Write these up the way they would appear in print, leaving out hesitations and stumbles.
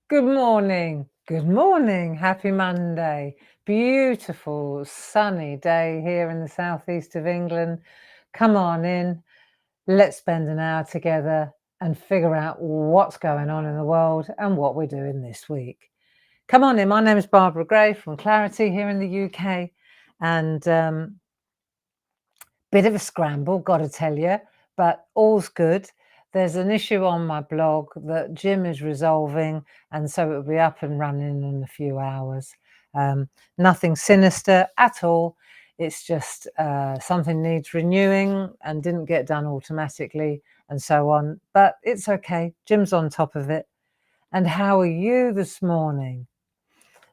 Good morning. Good morning. Happy Monday. Beautiful sunny day here in the southeast of England. Come on in. Let's spend an hour together and figure out what's going on in the world and what we're doing this week. Come on in. My name is Barbara Gray from Clarity here in the UK. And bit of a scramble, got to tell you, but all's good. There's an issue on my blog that Jim is resolving, and so it'll be up and running in a few hours. Nothing sinister at all. It's just something needs renewing and didn't get done automatically and so on. But it's okay. Jim's on top of it. And how are you this morning?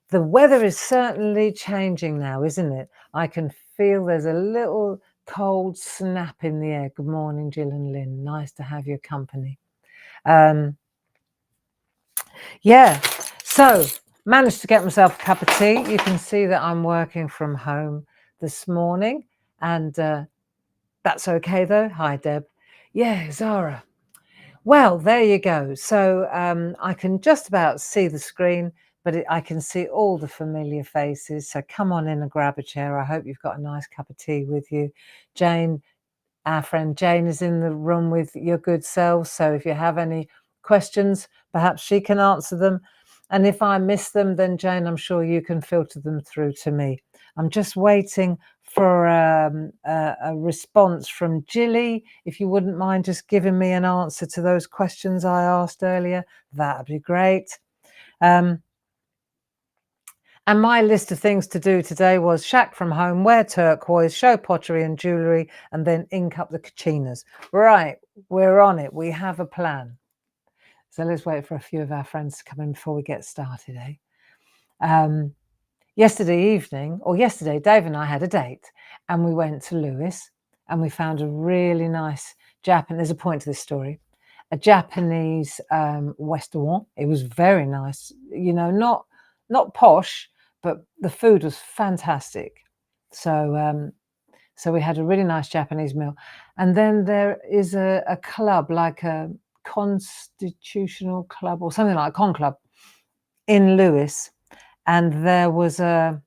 The weather is certainly changing now, isn't it? I can feel there's a little cold snap in the air. Good morning, Jill and Lynn. Nice to have your company. Yeah, so managed to get myself a cup of tea. You can see that I'm working from home this morning, and that's okay though. Hi, Deb. Yeah, Zara. Well, there you go. So I can just about see the screen, but I can see all the familiar faces. So come on in and grab a chair. I hope you've got a nice cup of tea with you. Jane, our friend Jane, is in the room with your good selves. So if you have any questions, perhaps she can answer them. And if I miss them, then Jane, I'm sure you can filter them through to me. I'm just waiting for a response from Jilly. If you wouldn't mind just giving me an answer to those questions I asked earlier, that'd be great. And my list of things to do today was SHAC from home, wear turquoise, show pottery and jewellery, and then ink up the Kachinas. Right, we're on it. We have a plan. So let's wait for a few of our friends to come in before we get started, Yesterday, Dave and I had a date, and we went to Lewis, and we found a really nice Japanese. There's a point to this story. A Japanese restaurant. It was very nice. You know, not posh, but the food was fantastic. So we had a really nice Japanese meal, and then there is a club, like a constitutional club or something like a con club in Lewis. And there was one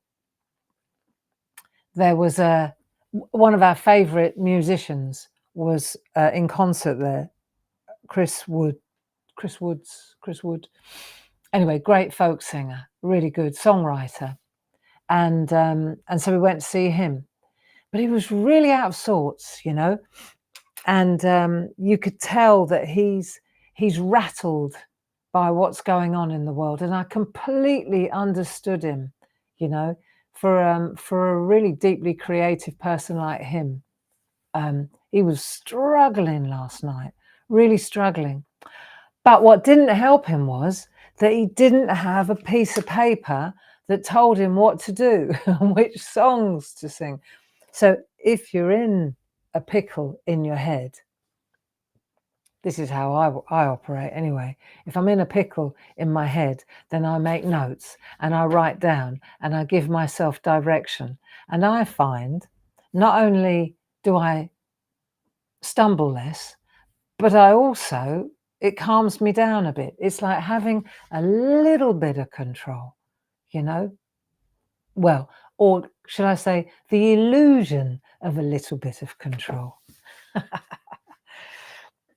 of our favorite musicians was in concert there, Chris Wood. Anyway, great folk singer, really good songwriter, and so we went to see him, but he was really out of sorts, you know, and you could tell that he's rattled by what's going on in the world, and I completely understood him, you know, for a really deeply creative person like him. He was struggling last night, really struggling. But what didn't help him was that he didn't have a piece of paper that told him what to do and which songs to sing. So if you're in a pickle in your head, this is how I operate anyway. If I'm in a pickle in my head, then I make notes and I write down and I give myself direction. And I find not only do I stumble less, but it calms me down a bit. It's like having a little bit of control, you know? Well, or should I say the illusion of a little bit of control.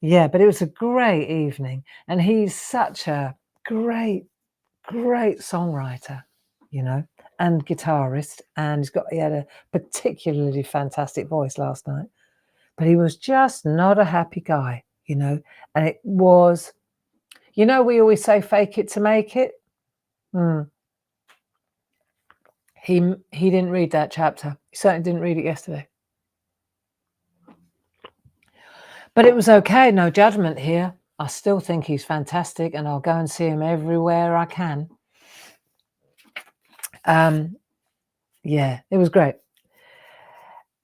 Yeah, but it was a great evening, and he's such a great songwriter, you know, and guitarist, and he had a particularly fantastic voice last night, but he was just not a happy guy, you know, and it was, you know, we always say fake it to make it. He didn't read that chapter. He certainly didn't read it yesterday. But it was okay, no judgment here. I still think he's fantastic, and I'll go and see him everywhere I can. Yeah, it was great.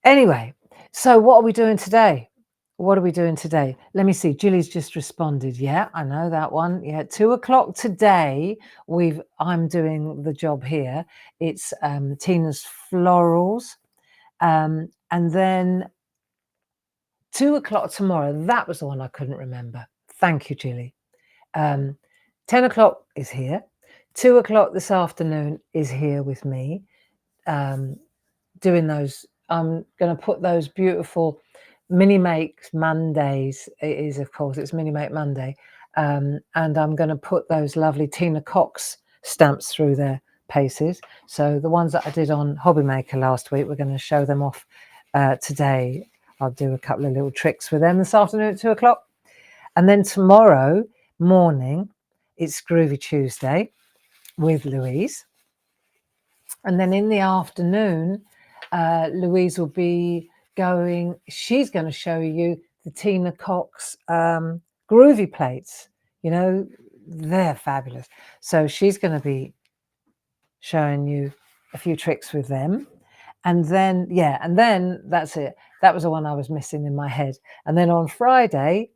Anyway, so what are we doing today? What are we doing today? Let me see. Julie's just responded. Yeah, I know that one. Yeah, 2 o'clock today. I'm doing the job here. It's Tina's Florals, and then 2 o'clock tomorrow. That was the one I couldn't remember. Thank you, Julie. 10 o'clock is here. 2 o'clock this afternoon is here with me, doing those. I'm going to put those beautiful mini makes Mondays. It is, of course, it's mini make Monday. And I'm going to put those lovely Tina Cox stamps through their paces. So the ones that I did on Hobby Maker last week, we're going to show them off today. I'll do a couple of little tricks with them this afternoon at 2 o'clock. And then tomorrow morning, it's Groovy Tuesday with Louise. And then in the afternoon, Louise will be she's going to show you the Tina Cox groovy plates. You know, they're fabulous. So she's going to be showing you a few tricks with them. And then, yeah, and then that's it. That was the one I was missing in my head. And then on Friday,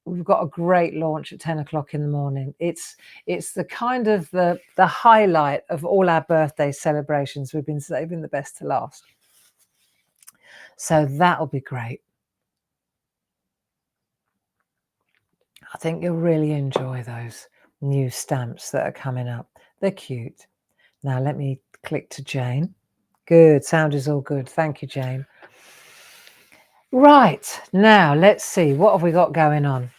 we've got a great launch at 10 o'clock in the morning. It's the kind of the highlight of all our birthday celebrations. We've been saving the best to last. So that'll be great. I think you'll really enjoy those new stamps that are coming up. They're cute. Now let me click to Jane. Good, sound is all good. Thank you, Jane. Right, now let's see, what have we got going on?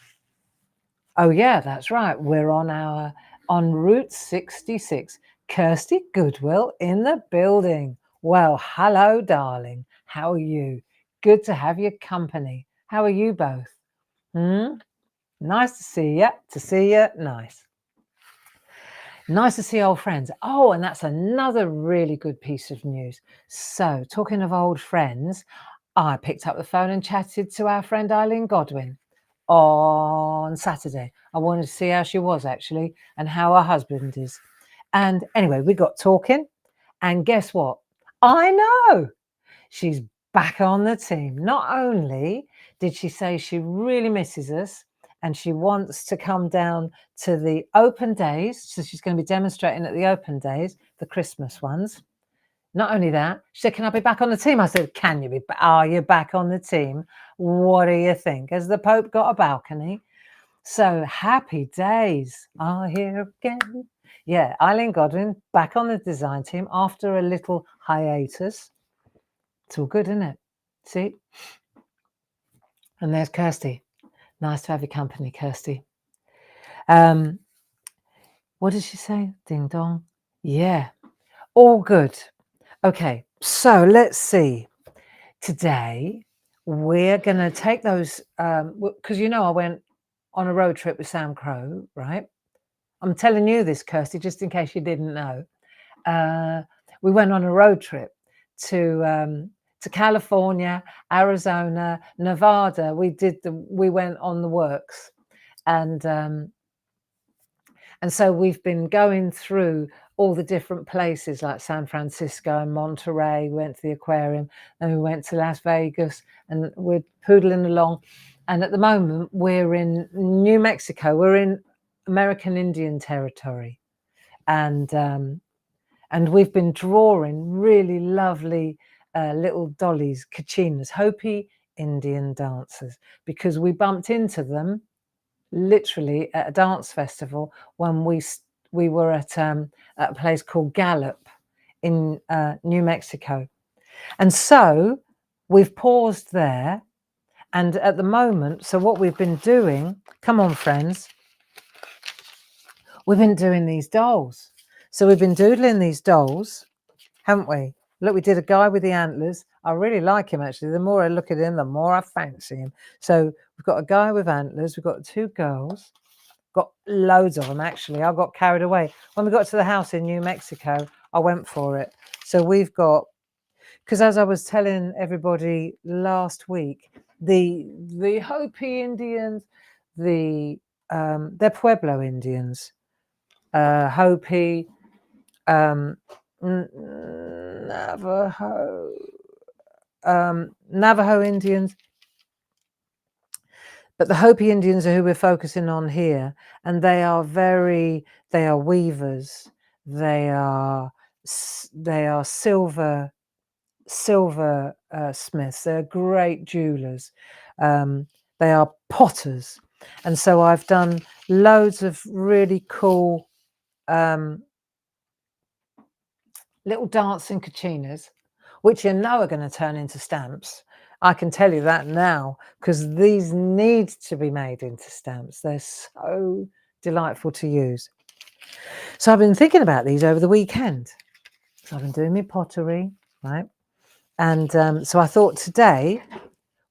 Oh yeah, that's right. We're on Route 66. Kirsty Goodwill in the building. Well, hello, darling. How are you? Good to have your company. How are you both? Nice to see you. To see you, nice. Nice to see old friends. Oh, and that's another really good piece of news. So, talking of old friends, I picked up the phone and chatted to our friend Eileen Godwin on Saturday. I wanted to see how she was actually and how her husband is. And anyway, we got talking, and guess what? I know she's back on the team. Not only did she say she really misses us and she wants to come down to the open days, so she's going to be demonstrating at the open days, the Christmas ones. Not only that, she said, can I be back on the team? I said, can you be back? Are you back on the team? What do you think? Has the Pope got a balcony? So happy days are here again. Yeah, Eileen Godwin back on the design team after a little hiatus. It's all good, isn't it? See? And there's Kirsty. Nice to have your company, Kirsty. What did she say? Ding dong. Yeah, all good. Okay, so let's see. Today, we're going to take those, because you know I went on a road trip with Sam Crow, right? I'm telling you this, Kirsty, just in case you didn't know. We went on a road trip to California, Arizona, Nevada. We went on the works, and so we've been going through all the different places like San Francisco and Monterey. We went to the aquarium, and we went to Las Vegas, and we're poodling along. And at the moment, we're in New Mexico. We're in American Indian territory, and we've been drawing really lovely little dollies, Kachinas, Hopi Indian dancers, because we bumped into them literally at a dance festival when we were at a place called Gallup in New Mexico. And so we've paused there. And at the moment, so what we've been doing, come on, friends, we've been doing these dolls. So we've been doodling these dolls, haven't we? Look, we did a guy with the antlers. I really like him, actually. The more I look at him, the more I fancy him. So we've got a guy with antlers. We've got two girls. Got loads of them, actually. I got carried away. When we got to the house in New Mexico, I went for it. So we've got, because as I was telling everybody last week, the Hopi Indians, they're Pueblo Indians, Hopi, Navajo Indians, but the Hopi Indians are who we're focusing on here, and they are weavers. They are silver smiths. They're great jewelers. They are potters. And so I've done loads of really cool little dancing kachinas, which you know are going to turn into stamps. I can tell you that now, because these need to be made into stamps. They're so delightful to use. So I've been thinking about these over the weekend. So I've been doing my pottery, right? And so I thought today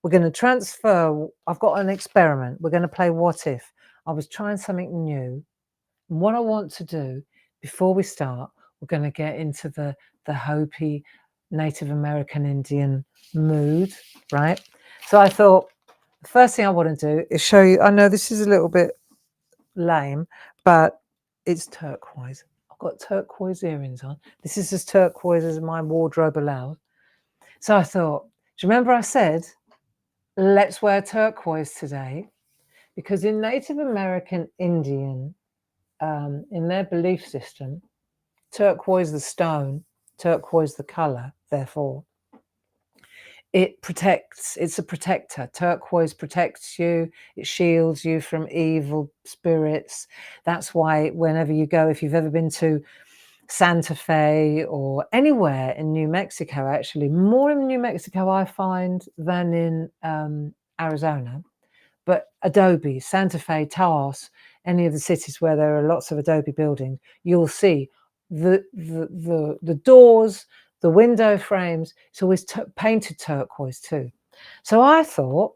we're going to transfer. I've got an experiment. We're going to play What If. I was trying something new. And what I want to do before we start, we're going to get into the Hopi Native American Indian mood, right? So I thought the first thing I want to do is show you. I know this is a little bit lame, but it's turquoise. I've got turquoise earrings on. This is as turquoise as my wardrobe allows. So I thought, do you remember I said, let's wear turquoise today? Because in Native American Indian, in their belief system, turquoise the stone, turquoise the color, therefore, it's a protector. Turquoise protects you, it shields you from evil spirits. That's why whenever you go, if you've ever been to Santa Fe or anywhere in New Mexico, actually, more in New Mexico I find than in Arizona, but adobe, Santa Fe, Taos, any of the cities where there are lots of adobe buildings, you'll see the doors, the window frames, it's always painted turquoise too. So I thought,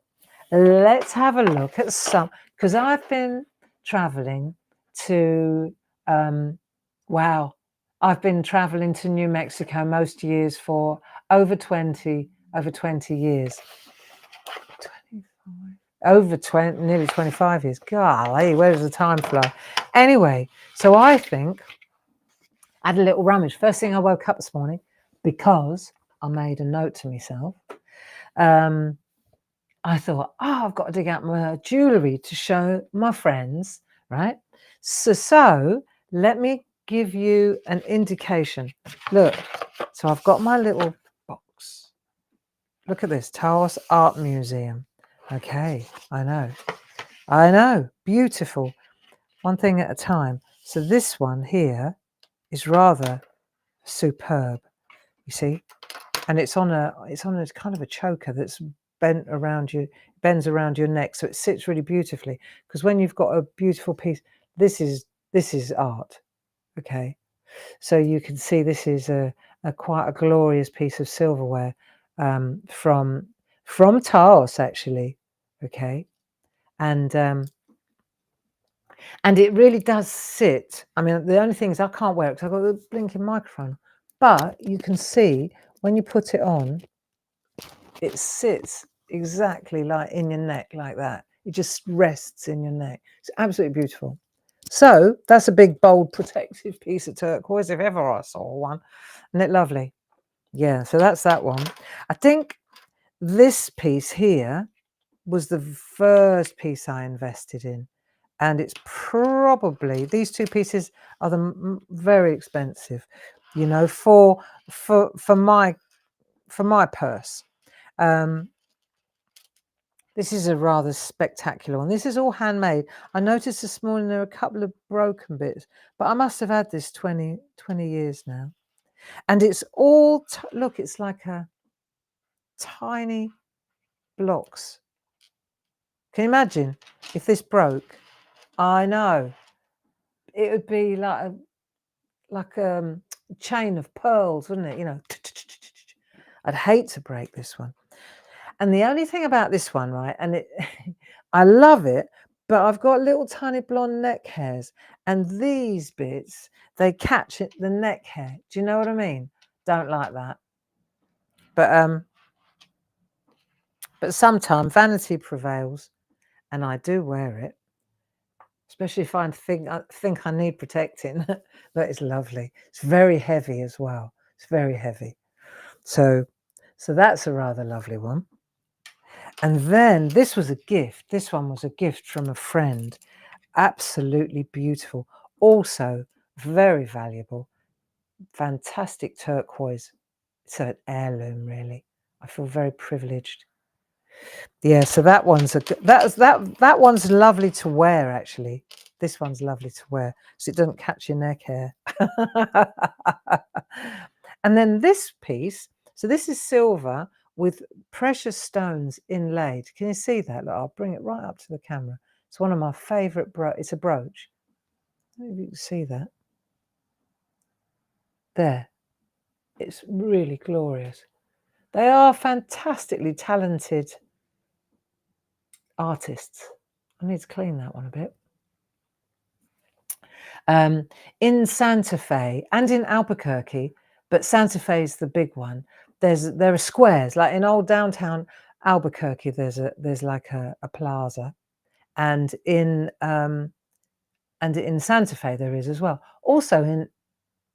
let's have a look at some, because I've been traveling to, wow, I've been traveling to New Mexico most years for over 20 years. 25, nearly 25 years. Golly, where does the time fly? Anyway, so I think I had a little rummage. First thing I woke up this morning, because I made a note to myself, I thought, oh, I've got to dig out my jewellery to show my friends, right? So let me give you an indication. Look, so I've got my little box. Look at this, Taos Art Museum. Okay, I know, beautiful. One thing at a time. So this one here is rather superb, you see, and it's on a kind of a choker that's bends around your neck, so it sits really beautifully. Because when you've got a beautiful piece, this is art, okay. So you can see this is a quite a glorious piece of silverware from Taos, actually, okay, and it really does sit. I mean, the only thing is I can't wear it because I've got the blinking microphone. But you can see when you put it on, it sits exactly like in your neck, like that. It just rests in your neck. It's absolutely beautiful. So that's a big, bold, protective piece of turquoise, if ever I saw one. Isn't it lovely? Yeah, so that's that one. I think this piece here was the first piece I invested in. And it's probably, these two pieces are the very expensive, you know, for my purse. This is a rather spectacular one. This is all handmade. I noticed this morning there are a couple of broken bits, but I must have had this 20 years now. And it's all, look, it's like a tiny blocks. Can you imagine if this broke? I know. It would be like a chain of pearls, wouldn't it? You know, I'd hate to break this one. And the only thing about this one, right, and I love it, but I've got little tiny blonde neck hairs, and these bits, they catch the neck hair. Do you know what I mean? Don't like that. But sometimes vanity prevails, and I do wear it, especially if I think I need protecting. That is lovely. It's very heavy as well. It's very heavy. So that's a rather lovely one. And then this was a gift. This one was a gift from a friend. Absolutely beautiful. Also very valuable. Fantastic turquoise. It's an heirloom, really. I feel very privileged. Yeah, so that one's that one's lovely to wear, actually. This one's lovely to wear, so it doesn't catch your neck hair. And then this piece, so this is silver with precious stones inlaid. Can you see that? Look, I'll bring it right up to the camera. It's one of my favourite it's a brooch. I don't know if you can see that. There. It's really glorious. They are fantastically talented artists. I need to clean that one a bit. In Santa Fe and in Albuquerque, but Santa Fe is the big one. There are squares, like in old downtown Albuquerque. There's like a plaza, and in Santa Fe there is as well. Also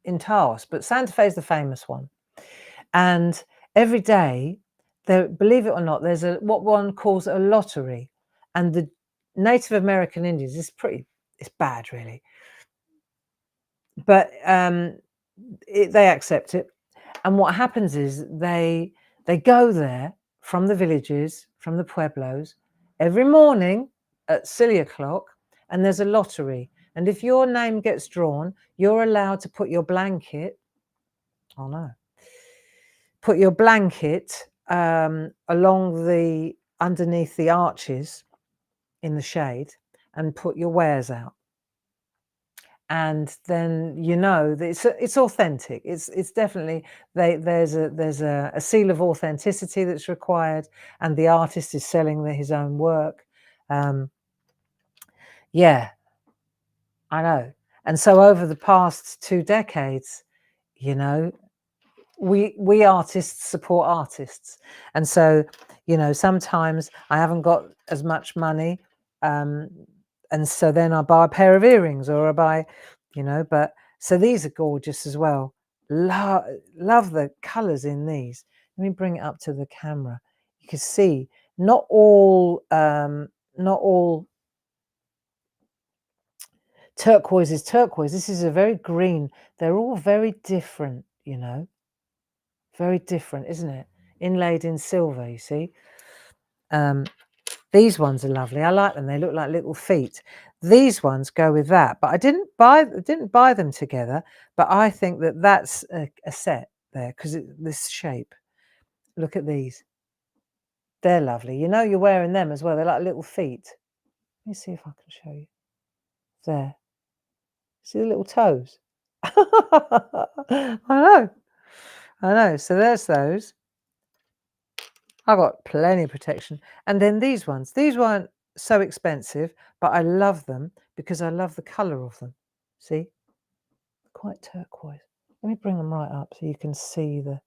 in Taos, but Santa Fe is the famous one. And every day, there, believe it or not, there's what one calls a lottery, and the Native American Indians. It's bad, really. But they accept it, and what happens is they go there from the villages, from the pueblos, every morning at silly o'clock, and there's a lottery. And if your name gets drawn, you're allowed to put your blanket. Oh no! Put your blanket underneath the arches in the shade, and put your wares out. And then you know that it's authentic. It's definitely there's a seal of authenticity that's required, and the artist is selling his own work. Yeah, I know. And so over the past 2 decades, you know, we artists support artists, and so sometimes I haven't got as much money, and so then I buy a pair of earrings, or I buy, but so these are gorgeous as well. Love the colors in these. Let me bring it up to the camera. You can see not all turquoise is turquoise. This is a very green. They're all very different, very different, isn't it? Inlaid in silver, you see. These ones are lovely. I like them. They look like little feet. These ones go with that, but I didn't buy them together. But I think that that's a set there, because this shape. Look at these. They're lovely. You're wearing them as well. They're like little feet. Let me see if I can show you. There. See the little toes? I know. So there's those. I got plenty of protection. And then these ones. These weren't so expensive, but I love them because I love the colour of them. See? Quite turquoise. Let me bring them right up so you can see the...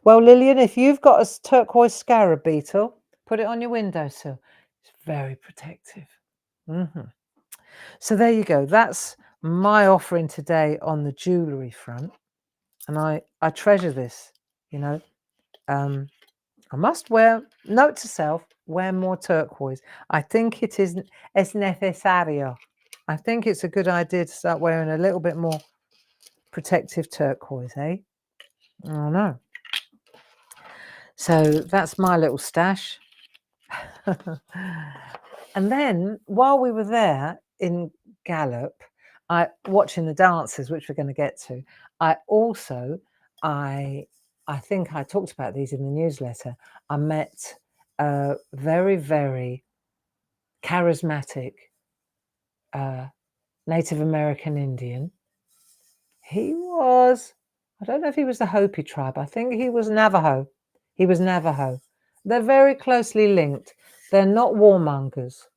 Well, Lillian, if you've got a turquoise scarab beetle, put it on your windowsill. It's very protective. So there you go. That's my offering today on the jewellery front. And I treasure this, I must note to self, wear more turquoise. I think it is necesario. I think it's a good idea to start wearing a little bit more protective turquoise, eh? Oh no. So that's my little stash. And then while we were there in Gallup, watching the dancers, which we're going to get to, I think I talked about these in the newsletter. I met a very, very charismatic Native American Indian. I don't know if he was the Hopi tribe. I think he was Navajo. He was Navajo. They're very closely linked. They're not warmongers.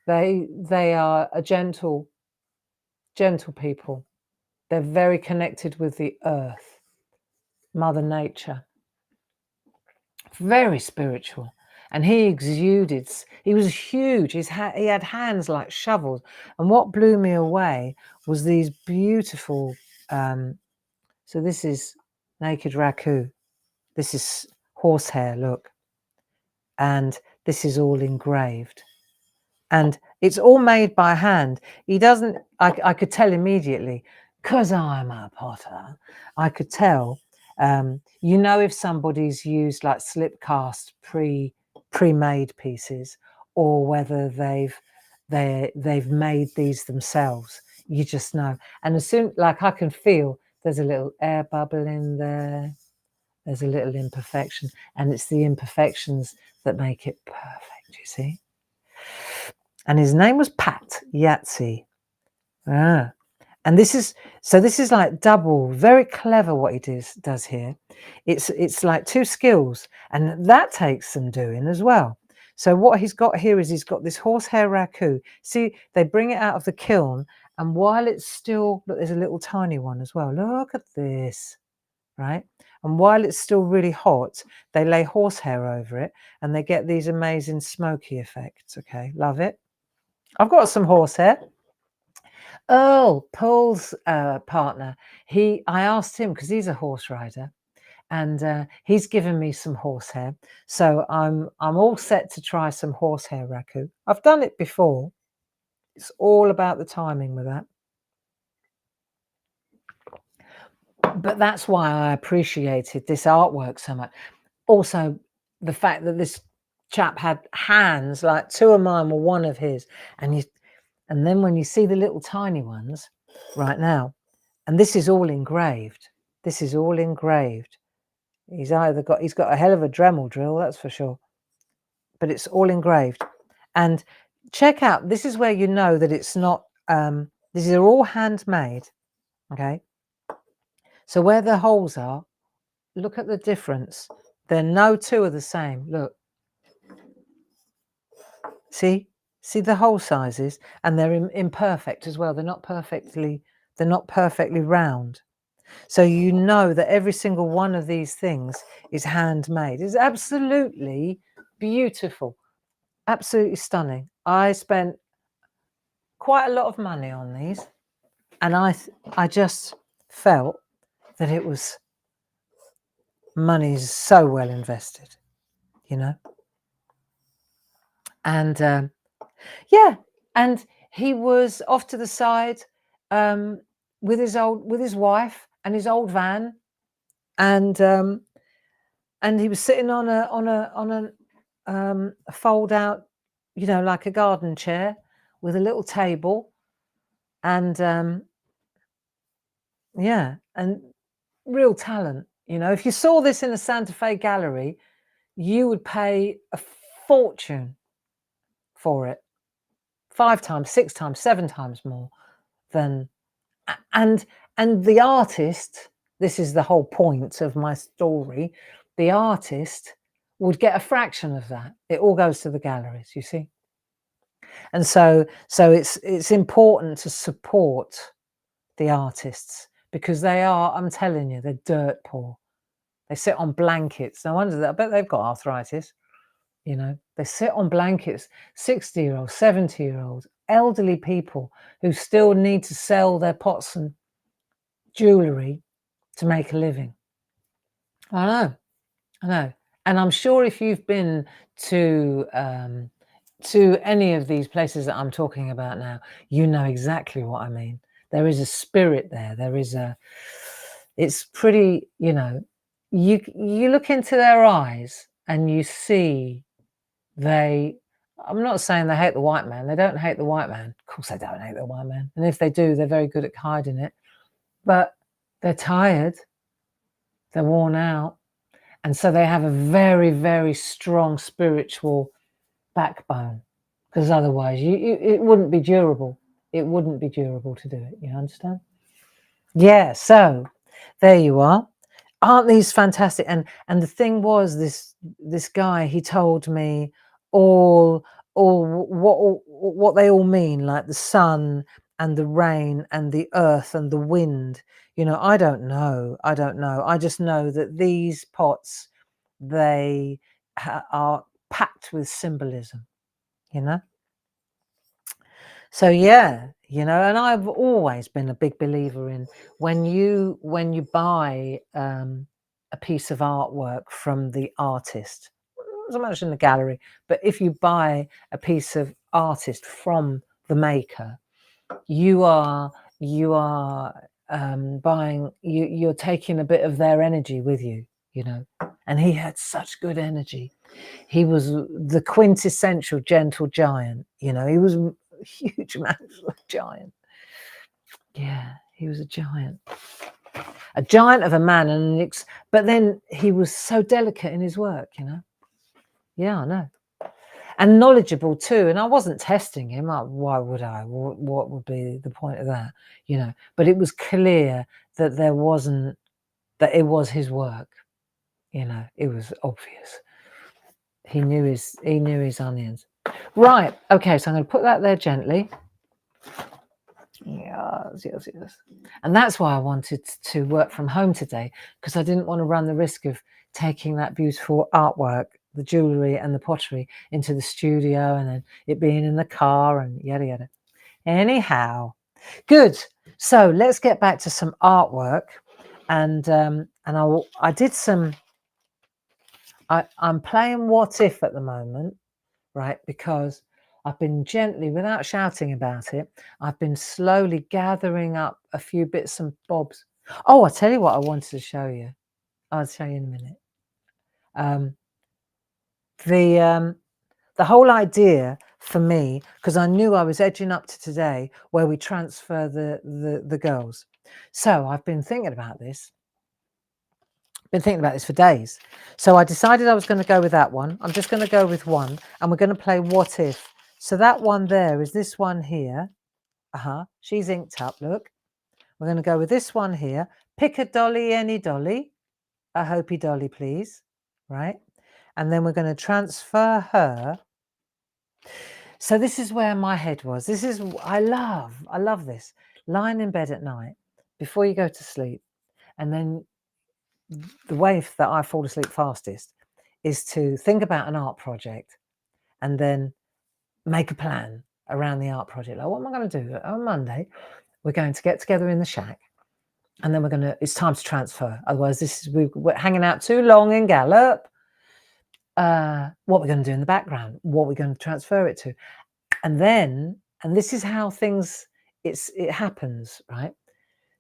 They are a gentle people. They're very connected with the earth, Mother Nature. Very spiritual. And he exuded, he was huge. He had hands like shovels. And what blew me away was these beautiful, so this is naked raku. This is horsehair, look. And this is all engraved. And it's all made by hand. He doesn't, I could tell immediately, because I'm a potter, I could tell. You know if somebody's used like slip cast pre-made pieces, or whether they've made these themselves. You just know. And as soon, like, I can feel there's a little air bubble in there. There's a little imperfection, and it's the imperfections that make it perfect, you see. And his name was Pat Yahtzee. And this is like double, very clever what he does here. It's like two skills, and that takes some doing as well. So what he's got here is he's got this horsehair raku. See, they bring it out of the kiln, and while it's still, look, there's a little tiny one as well. Look at this, right? And while it's still really hot, they lay horsehair over it, and they get these amazing smoky effects. Okay, love it. I've got some horsehair. Paul's partner, I asked him, because he's a horse rider, and he's given me some horsehair. So I'm all set to try some horsehair raku. I've done it before. It's all about the timing with that. But that's why I appreciated this artwork so much. Also, the fact that this chap had hands, like two of mine were one of his, and then when you see the little tiny ones right now, and this is all engraved. This is all engraved. He's got a hell of a Dremel drill, that's for sure. But it's all engraved. And check out, this is where you know that it's not, these are all handmade, okay? So where the holes are, look at the difference. They're no two are the same, look. See the hole sizes, and they're imperfect as well. They're not perfectly round. So you know that every single one of these things is handmade. It's absolutely beautiful, absolutely stunning. I spent quite a lot of money on these, and I just felt that it was money so well invested, you know. And yeah, and he was off to the side with his wife and his old van, and he was sitting on a fold out, you know, like a garden chair with a little table, and yeah, and real talent. You know, if you saw this in a Santa Fe gallery, you would pay a fortune for it. 5 times, 6 times, 7 times more than, and the artist, this is the whole point of my story, the artist would get a fraction of that. It all goes to the galleries, you see. And so it's important to support the artists, because they are, I'm telling you, they're dirt poor. They sit on blankets. No wonder that. I bet they've got arthritis. You know, they sit on blankets, 60-year-olds, 70-year-olds, elderly people who still need to sell their pots and jewellery to make a living. I know. And I'm sure if you've been to any of these places that I'm talking about now, you know exactly what I mean. There is a spirit there. It's pretty, you know, you look into their eyes and you see I'm not saying they hate the white man. They don't hate the white man. Of course they don't hate the white man. And if they do, they're very good at hiding it. But they're tired. They're worn out. And so they have a very, very strong spiritual backbone, because otherwise it wouldn't be durable. It wouldn't be durable to do it. You understand? Yeah. So there you are. Aren't these fantastic? And the thing was, this guy, he told me all what they all mean, like the sun and the rain and the earth and the wind. You know, I don't know. I just know that these pots, they are packed with symbolism, you know. So yeah, you know, and I've always been a big believer in when you buy a piece of artwork from the artist, not so much in the gallery, but if you buy a piece of artist from the maker, you are buying, you're taking a bit of their energy with you, you know. And he had such good energy. He was the quintessential gentle giant, you know. He was a huge man, a giant. Yeah, he was a giant of a man, and but then he was so delicate in his work, you know. Yeah, I know. And knowledgeable too. And I wasn't testing him. Why would I? What would be the point of that? You know. But it was clear that it was his work. You know, it was obvious. He knew his onions. Right. Okay. So I'm going to put that there gently. Yes. And that's why I wanted to work from home today, because I didn't want to run the risk of taking that beautiful artwork, the jewellery and the pottery, into the studio and then it being in the car and yada yada. Anyhow, good. So let's get back to some artwork, and I did some. I'm playing What If at the moment, right? Because I've been gently, without shouting about it, I've been slowly gathering up a few bits and bobs. Oh, I'll tell you what I wanted to show you. I'll show you in a minute. The whole idea for me, because I knew I was edging up to today where we transfer the girls. So I've been thinking about this. Been thinking about this for days. So I decided I was going to go with that one. I'm just going to go with one, and we're going to play What If. So that one there is this one here. She's inked up, look. We're going to go with this one here. Pick a dolly, any dolly. A Hopi dolly, please. Right? And then we're going to transfer her. So this is where my head was. This is, I love this. Lying in bed at night before you go to sleep. And then the way that I fall asleep fastest is to think about an art project and then make a plan around the art project. Like, what am I going to do? On Monday, we're going to get together in the shack, and then it's time to transfer. Otherwise, we're hanging out too long in Gallup. What we're going to do in the background, what we're going to transfer it to. And this is how it happens, right?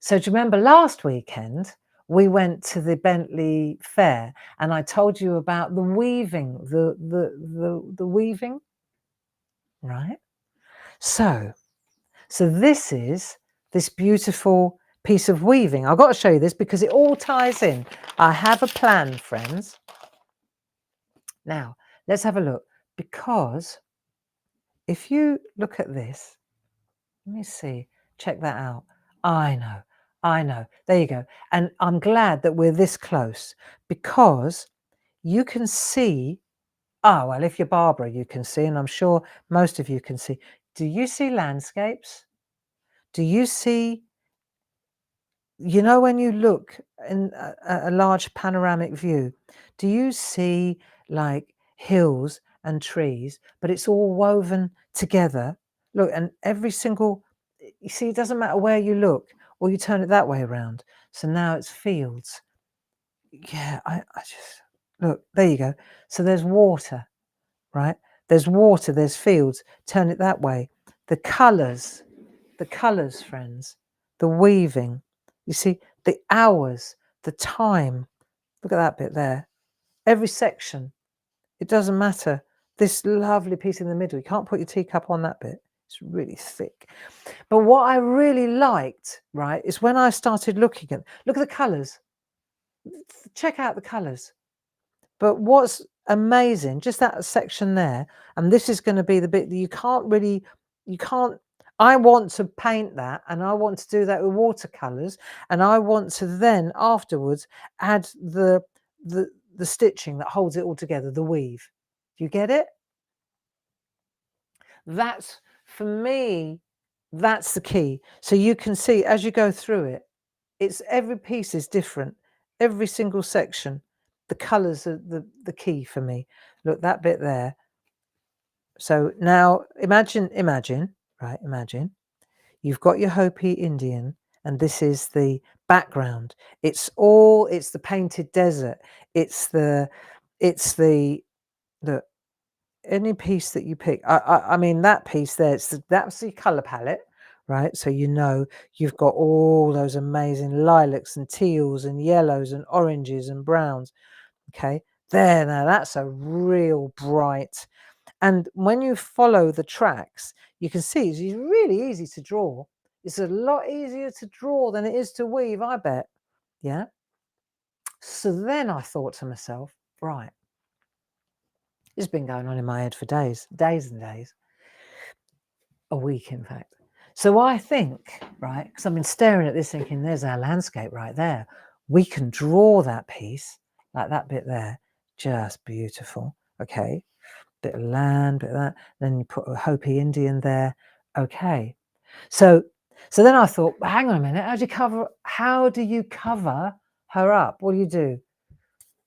So do you remember last weekend, we went to the Bentley Fair and I told you about the weaving, the weaving, right? So this is this beautiful piece of weaving. I've got to show you this because it all ties in. I have a plan, friends. Now, let's have a look, because if you look at this, let me see, check that out. I know. There you go. And I'm glad that we're this close, because you can see, well, if you're Barbara, you can see, and I'm sure most of you can see. Do you see landscapes? Do you see, you know, when you look in a large panoramic view, do you see like hills and trees, but it's all woven together? Look, and every single, you see, it doesn't matter where you look, or you turn it that way around. So now it's fields. Yeah, I just, look, there you go. So there's water, right? There's water, there's fields. Turn it that way. The colours, friends, the weaving. You see, the hours, the time. Look at that bit there. Every section. It doesn't matter. This lovely piece in the middle. You can't put your teacup on that bit. It's really thick. But what I really liked, right, is when I started look at the colours. Check out the colours. But what's amazing, just that section there, and this is going to be the bit that you can't, I want to paint that, and I want to do that with watercolors, and I want to then afterwards add the stitching that holds it all together, the weave. Do you get it? That's, for me, that's the key. So you can see as you go through it, it's every piece is different, every single section. The colours are the key for me. Look, that bit there. So now imagine, right? Imagine you've got your Hopi Indian, and this is the background. It's the painted desert. It's the look, any piece that you pick. I mean that piece there. That's the colour palette, right? So you know you've got all those amazing lilacs and teals and yellows and oranges and browns. Okay, there, now that's a real bright. And when you follow the tracks, you can see it's really easy to draw. It's a lot easier to draw than it is to weave, I bet. Yeah. So then I thought to myself, right, this has been going on in my head for days and days, a week, in fact. So I think, right, because I've been staring at this thinking, there's our landscape right there. We can draw that piece, like that bit there, just beautiful. Okay. Bit of land, bit of that. Then you put a Hopi Indian there. Okay. So then I thought, hang on a minute, how do you cover her up? What do?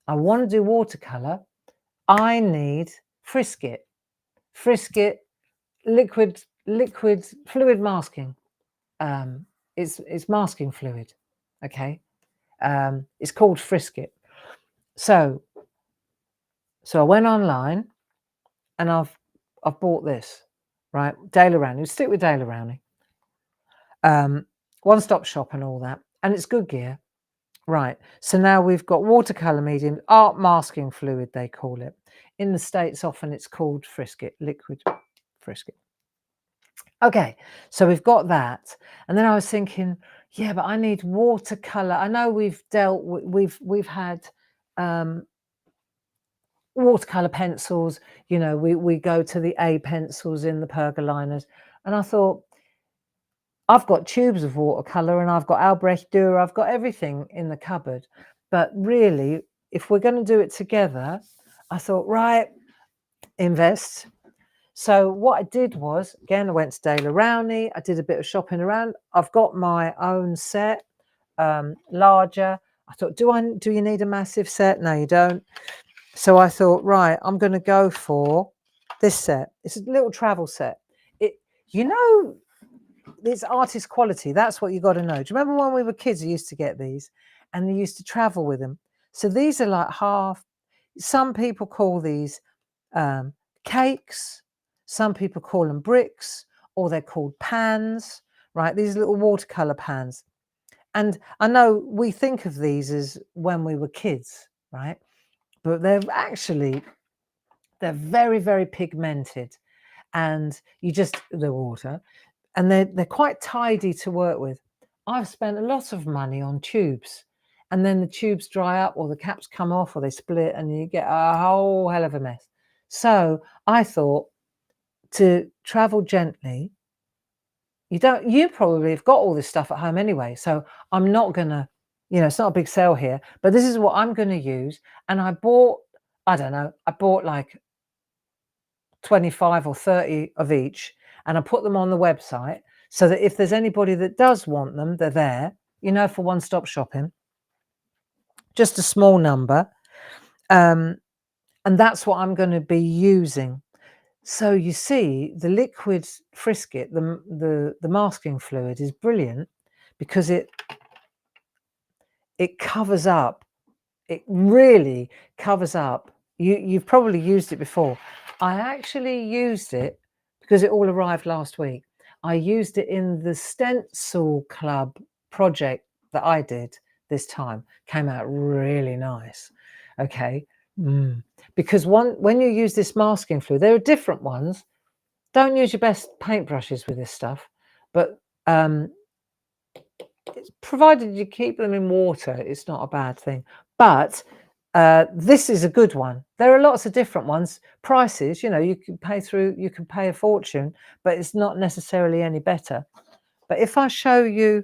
I want to do watercolor. I need Frisket liquid fluid masking. It's masking fluid. Okay. It's called Frisket. So I went online and I've bought this, right? Daler Rowney. Stick with Daler Rowney. One-stop shop and all that. And it's good gear. Right. So now we've got watercolor medium, art masking fluid, they call it. In the States, often it's called Frisket, liquid Frisket. Okay, so we've got that. And then I was thinking, yeah, but I need watercolor. I know we've had watercolor pencils, you know, we go to the A pencils in the pergoliners. And I thought, I've got tubes of watercolor and I've got Albrecht Dürer, I've got everything in the cupboard. But really, if we're going to do it together, I thought, right, invest. So what I did was, again, I went to Daler Rowney. I did a bit of shopping around. I've got my own set, larger. I thought, do you need a massive set? No, you don't. So I thought, right, I'm going to go for this set. It's a little travel set. It's artist quality. That's what you got to know. Do you remember when we were kids, we used to get these and they used to travel with them? So these are like half. Some people call these cakes. Some people call them bricks, or they're called pans, right? These little watercolor pans. And I know we think of these as when we were kids, right? But they're very, very pigmented. And the water, and they're quite tidy to work with. I've spent a lot of money on tubes, and then the tubes dry up or the caps come off or they split and you get a whole hell of a mess. So I thought, to travel gently, you probably have got all this stuff at home anyway, so I'm not gonna, it's not a big sale here, but this is what I'm gonna use. And I bought like 25 or 30 of each, and I put them on the website so that if there's anybody that does want them, they're there, for one-stop shopping. Just a small number. And that's what I'm going to be using. So you see, the liquid Frisket, the masking fluid, is brilliant because it covers up. It really covers up. You've probably used it before. I actually used it because it all arrived last week. I used it in the stencil club project that I did this time. Came out really nice. Okay. Because when you use this masking fluid, there are different ones. Don't use your best paintbrushes with this stuff, but it's provided you keep them in water, it's not a bad thing. But this is a good one. There are lots of different ones. Prices, you can pay a fortune, but it's not necessarily any better. But if I'll show you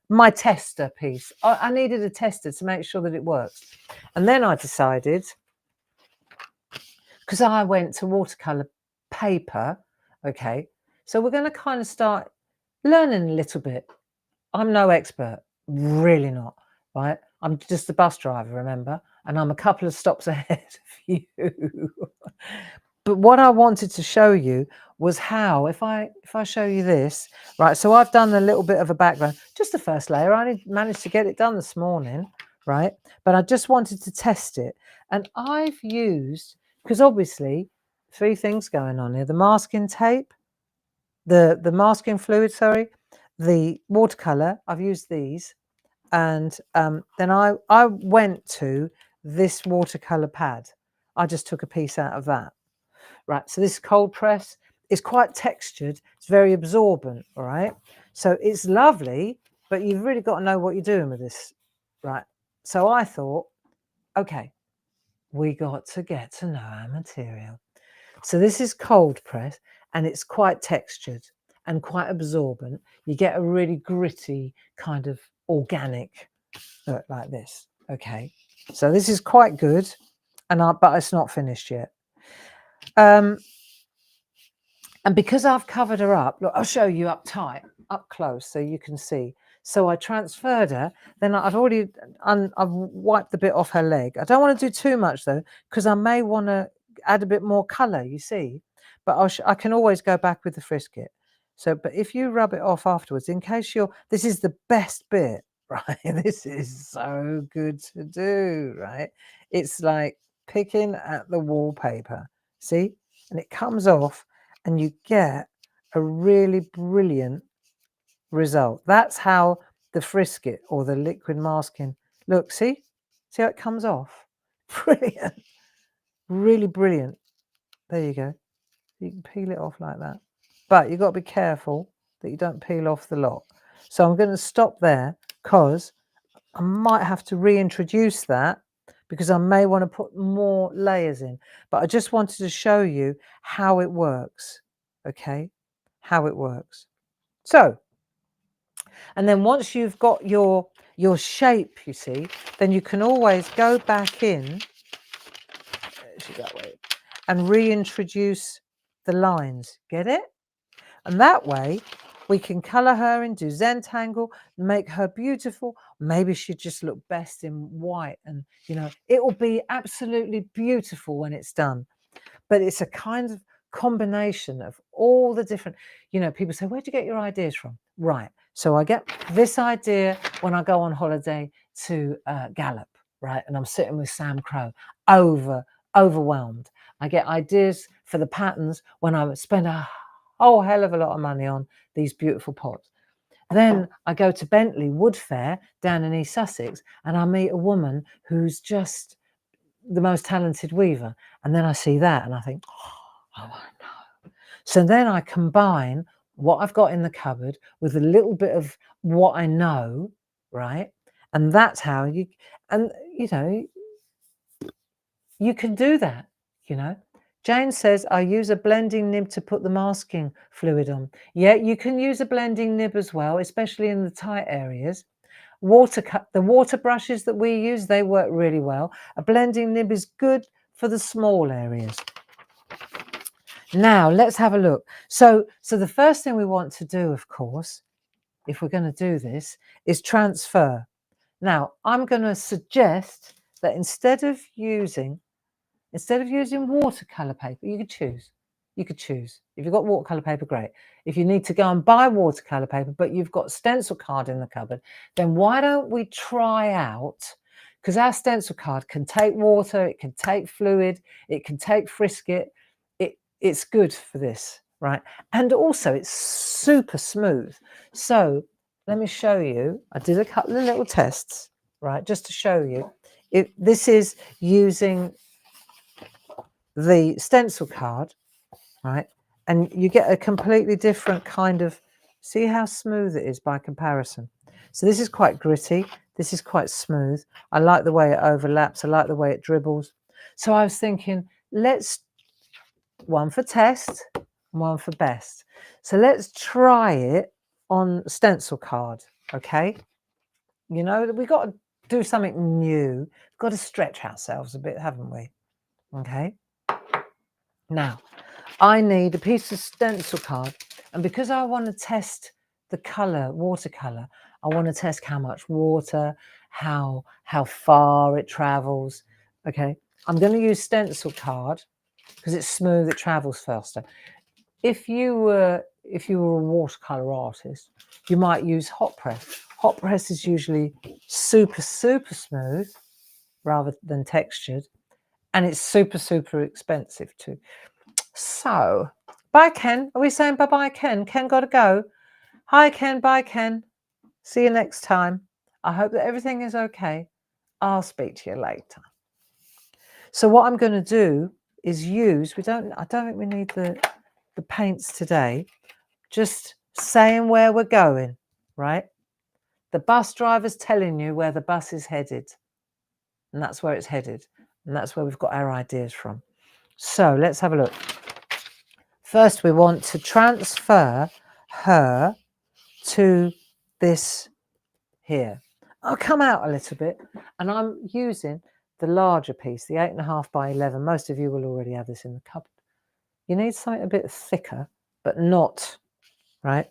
my tester piece. I needed a tester to make sure that it works. And then I decided, because I went to watercolor paper, okay, so we're going to kind of start learning a little bit. I'm no expert, really not, right? I'm just a bus driver, remember? And I'm a couple of stops ahead of you. But what I wanted to show you was how, if I show you this, right? So I've done a little bit of a background, just the first layer. I only managed to get it done this morning, right? But I just wanted to test it. And I've used, because obviously 3 things going on here, the masking tape, the masking fluid, sorry, the watercolor. I've used these, and then I went to this watercolor pad. I just took a piece out of that. Right, so this cold press is quite textured. It's very absorbent, all right? So it's lovely, but you've really got to know what you're doing with this, right? So I thought, okay, we got to get to know our material. So this is cold press, and it's quite textured and quite absorbent. You get a really gritty kind of organic look like this, okay? So this is quite good, but it's not finished yet. And because I've covered her up, look, I'll show you up close, so you can see. So I transferred her. Then I've wiped the bit off her leg. I don't want to do too much though, because I may want to add a bit more colour. You see, but I can always go back with the frisket. So, but if you rub it off afterwards, in case this is the best bit, right? This is so good to do, right? It's like picking at the wallpaper. See, and it comes off. And you get a really brilliant result. That's how the frisket or the liquid masking looks. See how it comes off? Brilliant. Really brilliant. There you go. You can peel it off like that. But you've got to be careful that you don't peel off the lot. So I'm going to stop there because I might have to reintroduce that because I may want to put more layers in. But I just wanted to show you how it works. Okay, how it works. So, and then once you've got your shape, you see, then you can always go back in and reintroduce the lines. Get it? And that way we can colour her in, do Zentangle, make her beautiful. Maybe she'd just look best in white, and it will be absolutely beautiful when it's done. But it's a kind of combination of all the different, people say, where'd you get your ideas from? Right. So I get this idea when I go on holiday to Gallup, right? And I'm sitting with Sam Crow, overwhelmed. I get ideas for the patterns when I spend a whole hell of a lot of money on these beautiful pots. Then I go to Bentley Wood Fair down in East Sussex, and I meet a woman who's just the most talented weaver. And then I see that and I think, oh no. So then I combine what I've got in the cupboard with a little bit of what I know, right? And that's how you can do that, Jane says, I use a blending nib to put the masking fluid on. Yeah, you can use a blending nib as well, especially in the tight areas. The water brushes that we use, they work really well. A blending nib is good for the small areas. Now let's have a look. So the first thing we want to do, of course, if we're going to do this, is transfer. Now I'm going to suggest that instead of using watercolor paper, you could choose. If you've got watercolor paper, great. If you need to go and buy watercolor paper, but you've got stencil card in the cupboard, then why don't we try out, because our stencil card can take water, it can take fluid, it can take frisket. It's good for this, right? And also it's super smooth. So let me show you. I did a couple of little tests, right, just to show you. This is using the stencil card, right? And you get a completely different kind of, see how smooth it is by comparison. So this is quite gritty. This is quite smooth. I like the way it overlaps. I like the way it dribbles. So I was thinking, let's, one for test, one for best. So let's try it on stencil card, okay? We've got to do something new. We've got to stretch ourselves a bit, haven't we? Okay. Now, I need a piece of stencil card, and because I want to test the colour, watercolour, I want to test how much water, how far it travels. Okay, I'm going to use stencil card because it's smooth, it travels faster. If you were a watercolour artist, you might use hot press. Hot press is usually super smooth rather than textured, and it's super expensive too. So, Bye, Ken. Are we saying bye-bye, Ken? Ken got to go. Hi, Ken. Bye, Ken. See you next time. I hope that everything is okay. I'll speak to you later. So what I'm going to do is use, I don't think we need the paints today. Just saying where we're going, right? The bus driver's telling you where the bus is headed. And that's where it's headed. And that's where we've got our ideas from. So let's have a look. First, we want to transfer her to this here. I'll come out a little bit, and I'm using the larger piece, the 8.5 by 11. Most of you will already have this in the cupboard. You need something a bit thicker, but not, right?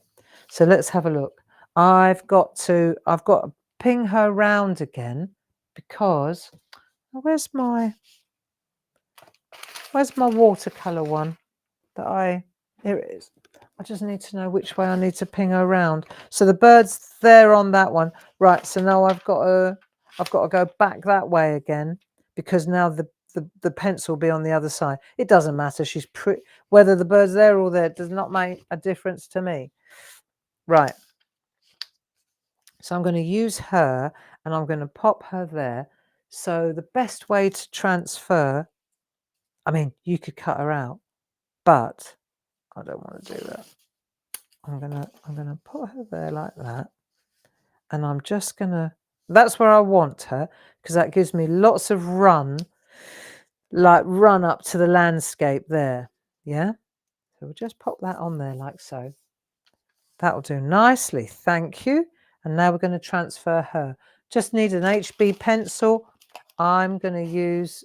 So let's have a look. I've got to ping her round again because where's my watercolor one that here it is. I just need to know which way I need to ping her around. So the bird's there on that one. Right, so now I've got to go back that way again because now the pencil will be on the other side. It doesn't matter. Whether the bird's there or there does not make a difference to me. Right. So I'm going to use her and I'm going to pop her there. So the best way to transfer, I mean, you could cut her out, but I don't want to do that. I'm gonna put her there like that, and I'm just gonna. That's where I want her because that gives me lots of run up to the landscape there. Yeah. So we'll just pop that on there like so. That'll do nicely. Thank you. And now we're going to transfer her. Just need an HB pencil. I'm going to use.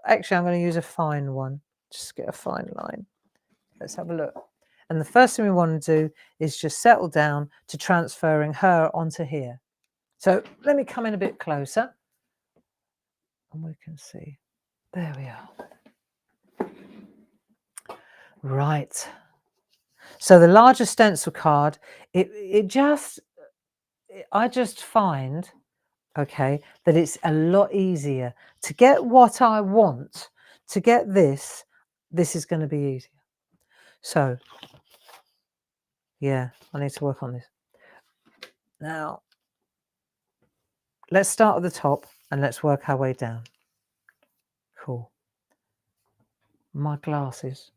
Actually, I'm going to use a fine one. Just get a fine line. Let's have a look. And the first thing we want to do is just settle down to transferring her onto here. So let me come in a bit closer and we can see. There we are. Right. So the larger stencil card, I just find, okay, that it's a lot easier to get what I want. To get this is going to be easier. So yeah, I need to work on this. Now, let's start at the top and let's work our way down. Cool. My glasses.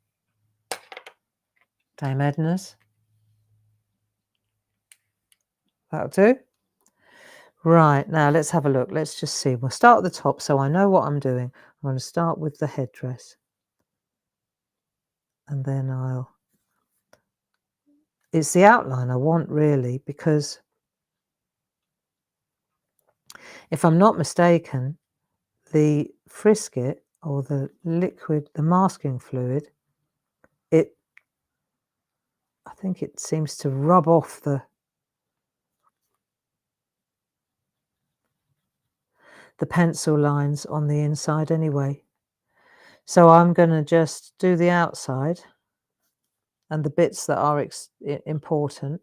Dame Edna's. That'll do. Right, now let's have a look. Let's just see. We'll start at the top so I know what I'm doing. I'm going to start with the headdress. And then it's the outline I want really, because if I'm not mistaken, the frisket or the liquid, the masking fluid, I think it seems to rub off the pencil lines on the inside anyway. So I'm going to just do the outside and the bits that are important,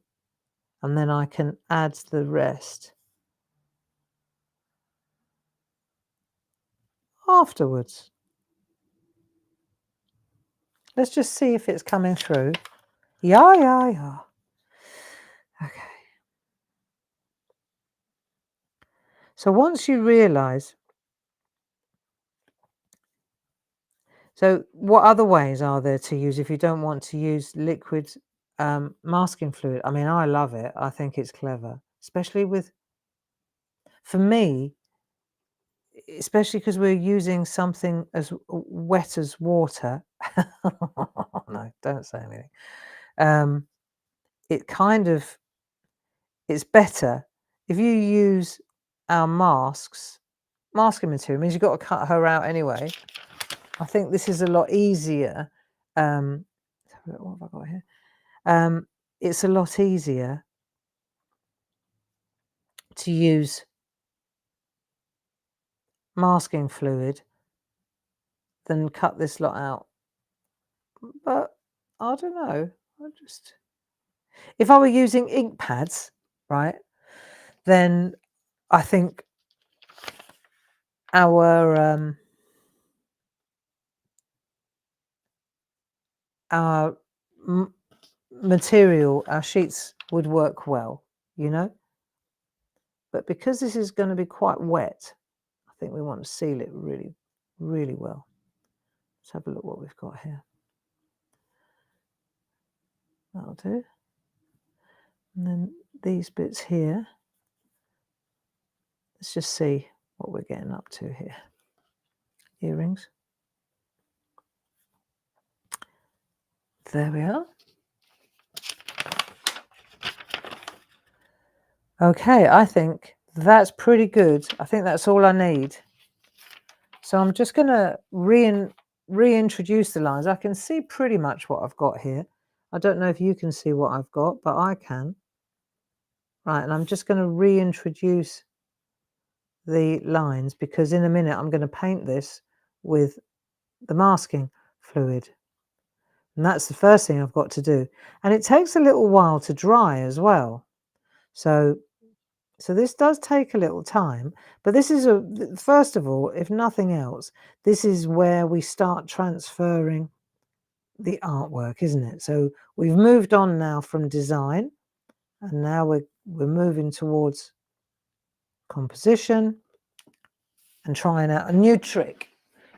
and then I can add the rest afterwards. Let's just see if it's coming through. Yeah. Okay. So once you realise, so what other ways are there to use if you don't want to use liquid masking fluid? I mean, I love it. I think it's clever, especially for me, especially because we're using something as wet as water. No, don't say anything. It's better if you use our masking material. Means you've got to cut her out anyway. I think this is a lot easier. What have I got here? It's a lot easier to use masking fluid than cut this lot out. But I don't know. If I were using ink pads, right, then I think our material, our sheets would work well, you know. But because this is going to be quite wet, I think we want to seal it really, really well. Let's have a look what we've got here. That'll do. And then these bits here, let's just see what we're getting up to here. Earrings. There we are. Okay, I think that's pretty good. I think that's all I need. So I'm just going to reintroduce the lines. I can see pretty much what I've got here. I don't know if you can see what I've got, but I can. Right, and I'm just going to reintroduce the lines because in a minute I'm going to paint this with the masking fluid. And that's the first thing I've got to do. And it takes a little while to dry as well. So this does take a little time, but this is first of all, if nothing else, this is where we start transferring the artwork, isn't it? So we've moved on now from design, and now we're moving towards composition and trying out a new trick,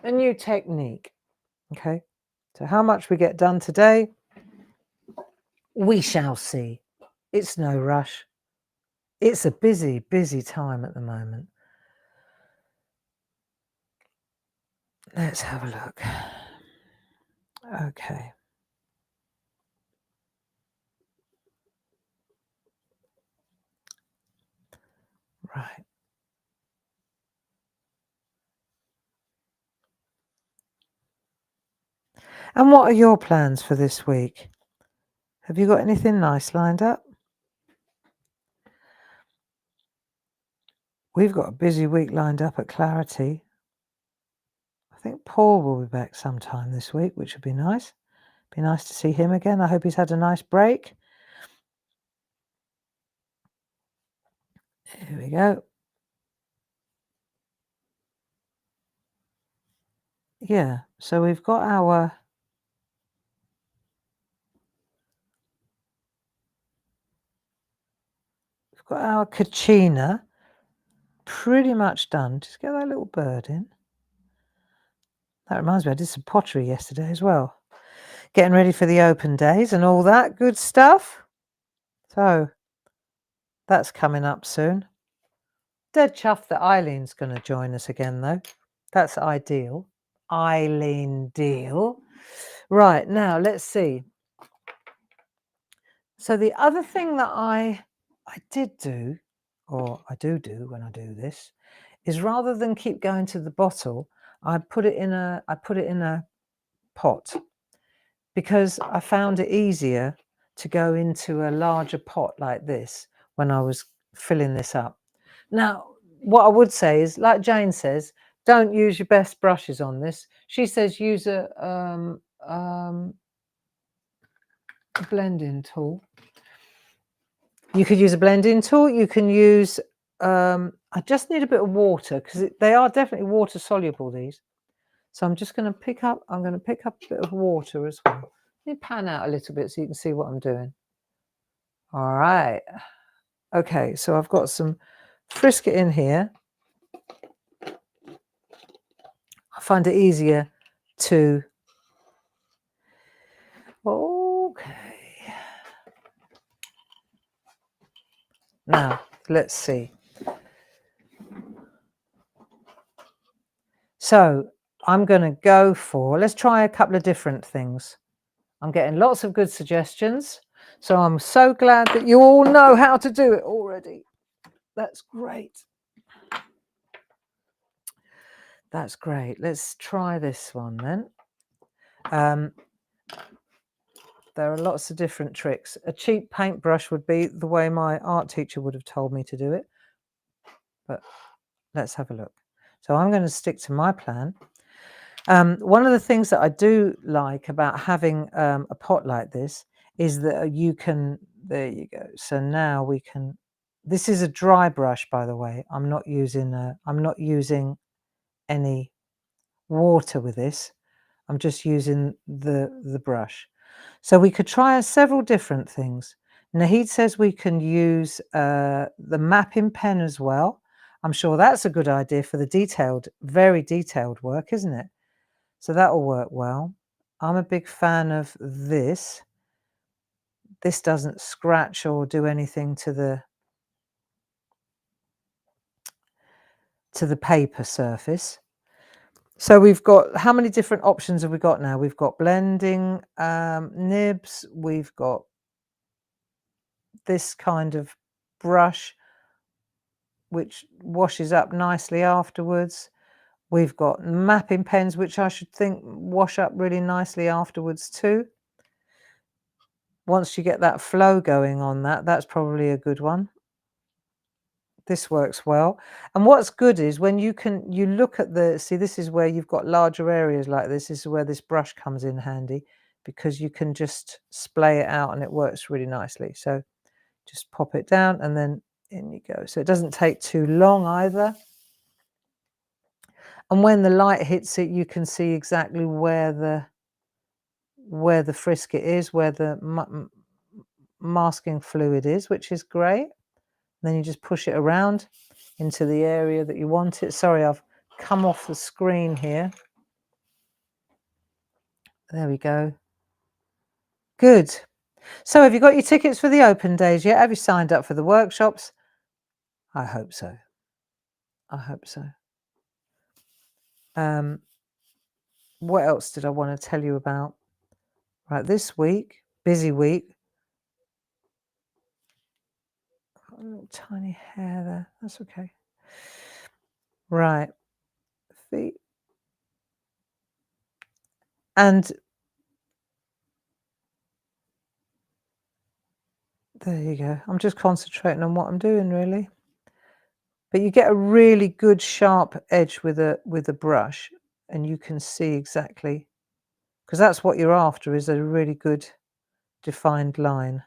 a new technique. Okay, so how much we get done today, we shall see. It's no rush. It's a busy, busy time at the moment. Let's have a look. Okay. Right. And what are your plans for this week? Have you got anything nice lined up? We've got a busy week lined up at Clarity. I think Paul will be back sometime this week, which would be nice. Be nice to see him again. I hope he's had a nice break. Here we go. Yeah, so we've got our Kachina pretty much done. Just get that little bird in. That reminds me, I did some pottery yesterday as well. Getting ready for the open days and all that good stuff. So that's coming up soon. Dead chuffed that Eileen's going to join us again, though. That's ideal. Eileen deal. Right, now let's see. So the other thing that I did do, or I do when I do this, is rather than keep going to the bottle, I put it in a pot because I found it easier to go into a larger pot like this when I was filling this up. Now, what I would say is, like Jane says, don't use your best brushes on this. She says use a blending tool. You could use a blending tool. You can use, I just need a bit of water because they are definitely water soluble, these. So I'm just going to pick up a bit of water as well. Let me pan out a little bit so you can see what I'm doing. All right. Okay, so I've got some Frisket in here. I find it easier to... Okay. Now, let's see. So I'm going to go for... Let's try a couple of different things. I'm getting lots of good suggestions. So I'm so glad that you all know how to do it already. That's great. That's great. Let's try this one then. There are lots of different tricks. A cheap paintbrush would be the way my art teacher would have told me to do it. But let's have a look. So I'm going to stick to my plan. One of the things that I do like about having a pot like this is that you can... There you go. So now we can... This is a dry brush, by the way. I'm not using any water with this. I'm just using the brush. So we could try several different things. Nahid says we can use the mapping pen as well. I'm sure that's a good idea for the detailed, very detailed work, isn't it? So that will work well. I'm a big fan of this. This doesn't scratch or do anything to the paper surface. So we've got, how many different options have we got now? We've got blending nibs, we've got this kind of brush which washes up nicely afterwards. We've got mapping pens, which I should think wash up really nicely afterwards too. Once you get that flow going on that, that's probably a good one. This works well. And what's good is when you look at see, this is where you've got larger areas like this. This is where this brush comes in handy, because you can just splay it out and it works really nicely. So just pop it down and then in you go. So it doesn't take too long either. And when the light hits it, you can see exactly where the frisket is, where the masking fluid is, which is great. Then you just push it around into the area that you want it. Sorry, I've come off the screen here. There we go. Good. So have you got your tickets for the open days yet? Have you signed up for the workshops? I hope so. I hope so. What else did I want to tell you about? Right, this week, busy week. A little tiny hair there. That's okay. Right. Feet. And there you go. I'm just concentrating on what I'm doing, really. But you get a really good sharp edge with a brush, and you can see exactly, because that's what you're after, is a really good defined line.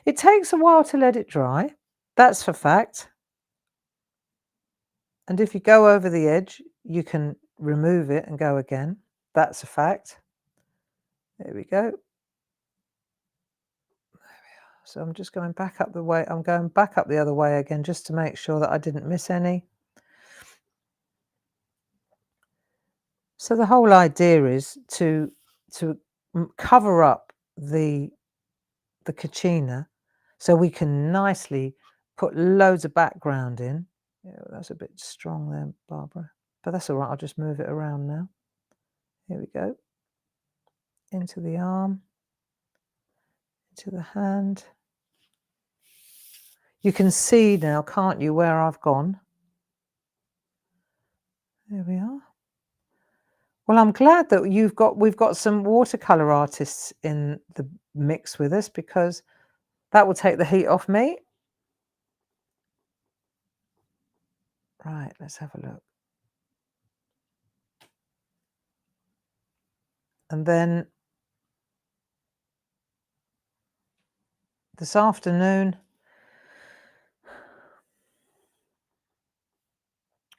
It takes a while to let it dry. That's for fact. And if you go over the edge, you can remove it and go again. That's a fact. There we go. So I'm just going back up the way. I'm going back up the other way again, just to make sure that I didn't miss any. So the whole idea is to cover up the kachina, so we can nicely put loads of background in. Yeah, that's a bit strong there, Barbara, but that's all right. I'll just move it around now. Here we go. Into the arm, into the hand. You can see now, can't you, where I've gone? There we are. Well, I'm glad that we've got some watercolor artists in the mix with us, because that will take the heat off me. Right, let's have a look. And then this afternoon,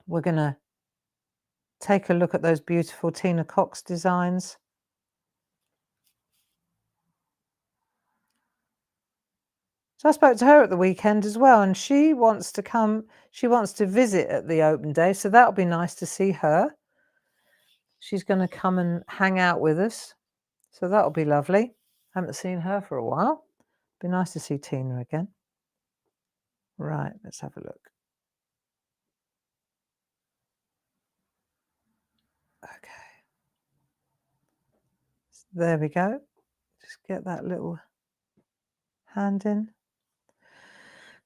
we're going to take a look at those beautiful Tina Cox designs. So I spoke to her at the weekend as well, and she wants to come, she wants to visit at the open day, so that'll be nice to see her. She's going to come and hang out with us, so that'll be lovely. Haven't seen her for a while. Be nice to see Tina again. Right, let's have a look. Okay. There we go. Just get that little hand in.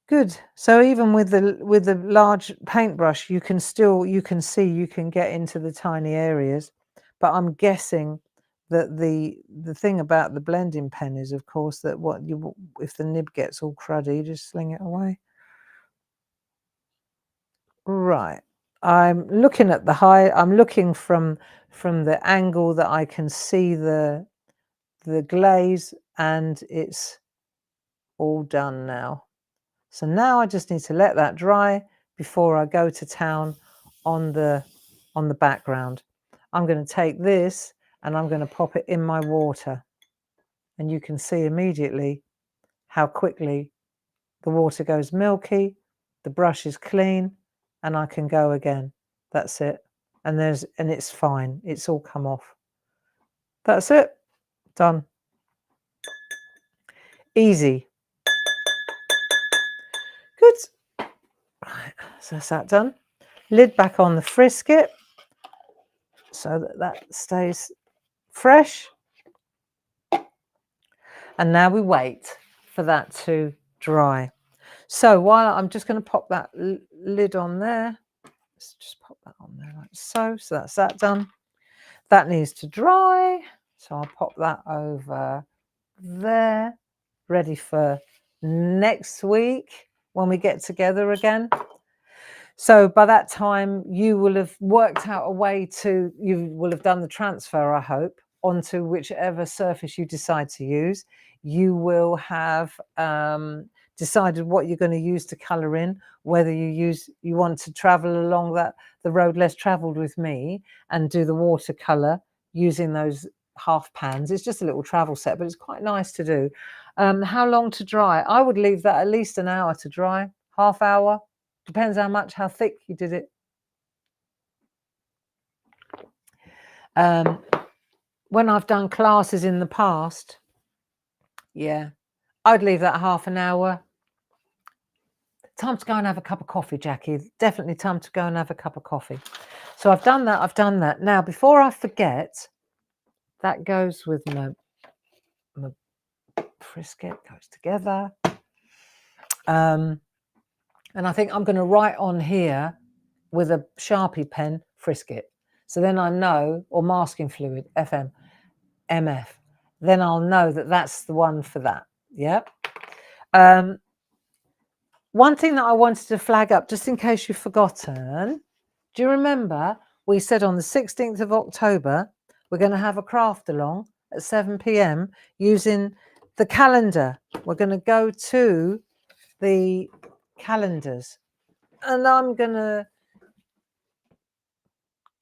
Good. So even with the large paintbrush, you can get into the tiny areas. But I'm guessing that the thing about the blending pen is, of course, that if the nib gets all cruddy, you just sling it away. Right. I'm looking at I'm looking from the angle that I can see the glaze, and it's all done now. So now I just need to let that dry before I go to town on the background. I'm going to take this and I'm going to pop it in my water. and you can see immediately how quickly the water goes milky, the brush is clean, and I can go again. That's it. And it's fine. It's all come off. That's it. Done. Easy. Good. Right, so that's that done. Lid back on the frisket so that stays fresh. And now we wait for that to dry. So while I'm just going to pop that lid on there, let's just pop that on there like so. So that's that done. That needs to dry. So I'll pop that over there, ready for next week when we get together again. So by that time, you will have worked out a way you will have done the transfer, I hope, onto whichever surface you decide to use. You will have decided what you're going to use to colour in, whether you want to travel along the road less travelled with me and do the watercolour using those half pans. It's just a little travel set, but it's quite nice to do. How long to dry? I would leave that at least an hour to dry, half hour. Depends how thick you did it. When I've done classes in the past, yeah, I'd leave that half an hour. Time to go and have a cup of coffee, Jackie. Definitely time to go and have a cup of coffee. So I've done that. Now, before I forget, that goes with my frisket, goes together. And I think I'm going to write on here with a Sharpie pen, frisket. So then I know, or masking fluid, MF. Then I'll know that that's the one for that. Yep. One thing that I wanted to flag up, just in case you've forgotten, do you remember we said on the 16th of October, we're going to have a craft along at 7 p.m. using the calendar. We're going to go to the calendars, and I'm going to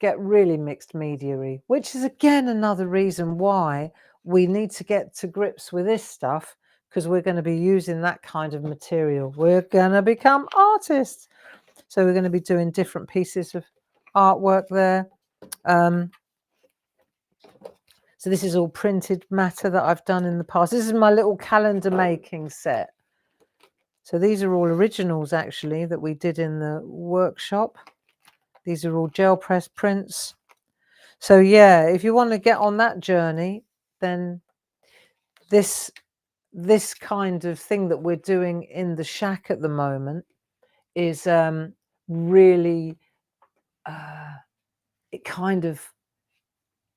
get really mixed media-y, which is again another reason why we need to get to grips with this stuff, because we're going to be using that kind of material. We're going to become artists. So we're going to be doing different pieces of artwork there. So this is all printed matter that I've done in the past. This is my little calendar making set. So these are all originals actually that we did in the workshop. These are all gel press prints. So yeah, if you want to get on that journey, then this kind of thing that we're doing in the SHAC at the moment is really, it kind of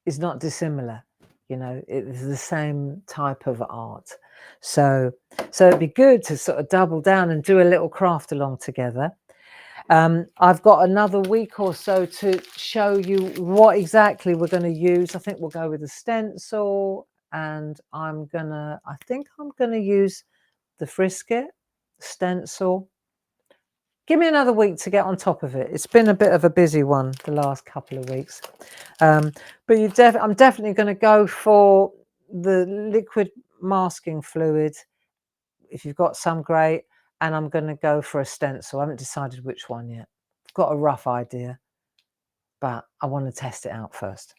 is not dissimilar. You know, it's the same type of art. So it'd be good to sort of double down and do a little craft along together. I've got another week or so to show you what exactly we're going to use. I think we'll go with a stencil, and I think I'm gonna use the frisket stencil. Give me another week to get on top of it. It's been a bit of a busy one the last couple of weeks. But I'm definitely going to go for the liquid masking fluid, if you've got some, great, and I'm going to go for a stencil. I haven't decided which one yet. I've got a rough idea, but I want to test it out first.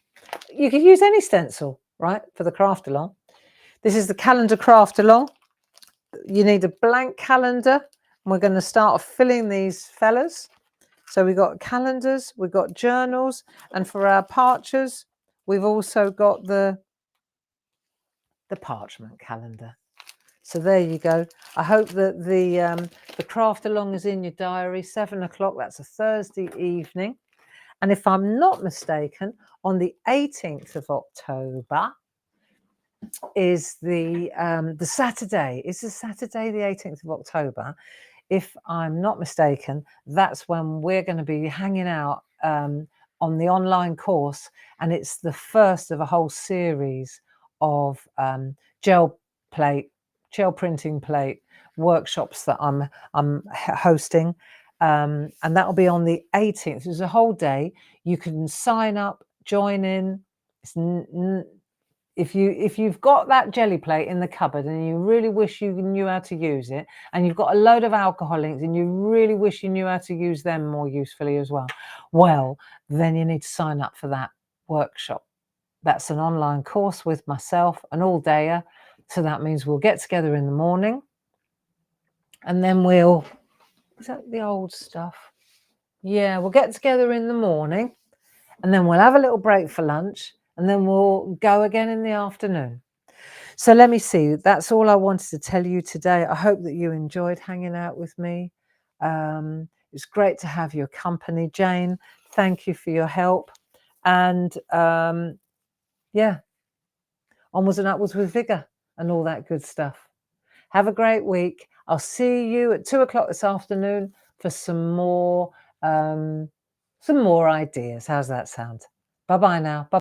You could use any stencil, right, for the craft along. This is the calendar craft along. You need a blank calendar. We're going to start filling these fellas. So we've got calendars, we've got journals, and for our parchers, we've also got the parchment calendar. So there you go. I hope that the craft along is in your diary. 7 o'clock, that's a Thursday evening. And if I'm not mistaken, on the 18th of October is the Saturday. It's the Saturday, the 18th of October. If I'm not mistaken, that's when we're going to be hanging out on the online course, and it's the first of a whole series of gel printing plate workshops that I'm hosting, and that'll be on the 18th. It's a whole day. You can sign up, join in. if you've got that jelly plate in the cupboard and you really wish you knew how to use it, and you've got a load of alcohol inks and you really wish you knew how to use them more usefully as well, well, then you need to sign up for that workshop. That's an online course with myself, an all-dayer. So that means we'll get together in the morning, and then is that the old stuff? Yeah, we'll get together in the morning, and then we'll have a little break for lunch, and then we'll go again in the afternoon. So let me see. That's all I wanted to tell you today. I hope that you enjoyed hanging out with me. It's great to have your company, Jane. Thank you for your help. And yeah, onwards and upwards with vigor and all that good stuff. Have a great week. I'll see you at 2 o'clock this afternoon for some more ideas. How's that sound? Bye-bye now. Bye.